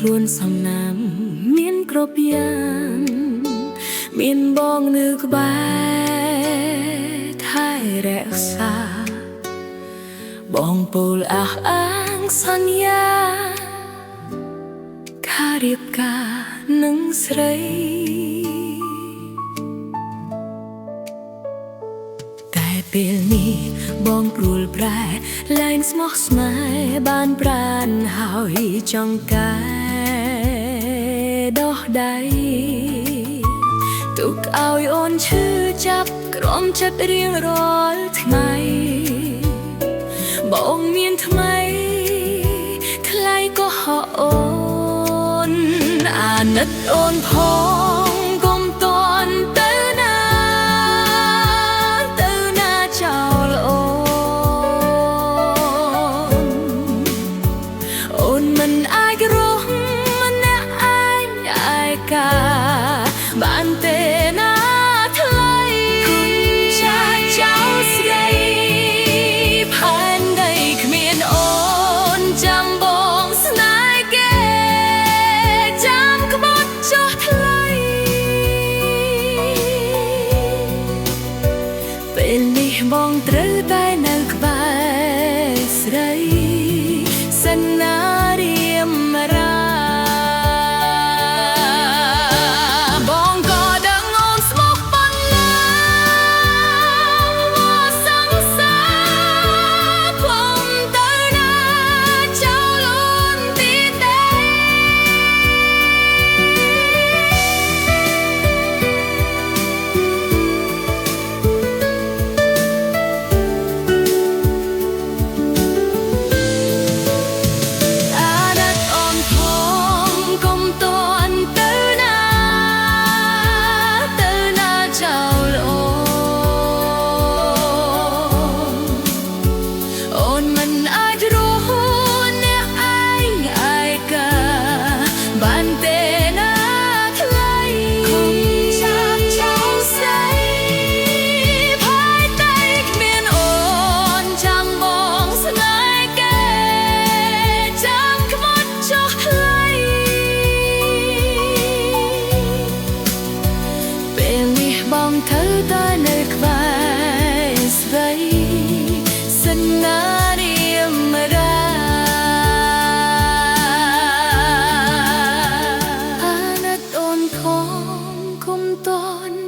ខ្លួនសំណាមមានគ្រប់យ៉ាងមានបងនៅក្បែរថែរក្សាបងពោលអះអាងសន្យាខារៀបការនឹងស្រីតែពេលនេះបងព្រួលប្រែលែងស្មោះស្នេហ៍បានប្រានហើយចង់កែដោះដៃទុកឲ្យអូនឈឺចាប់ក្រំចិត្តរៀងរាល់ថ្ងៃបងមានថ្មីថ្លៃក៏ហៅអូនអាណិតអូនផងកុំតន់ទៅណាចោលអូនមិនអាចរស់ម្នាក់ឯងឯកាបានទេណាថ្លៃគុំចាចោលស្រីផែនដីគ្មានអូនចាំបងស្នេហ៍គេចាំក្បត់ចុះថ្លៃពេលនេះបងត្រូវតែនៅក្បែរស្រីសិនណារៀមរាបងក៏ដឹងអូនស្មោះប៉ុណ្ណាសង្សារផ្លុំទៅណាចោលអូនទីទេបងធ្វើតែនៅក្បែរស្រីសិនណារៀមរាអាណិតអូនផងគុំតន់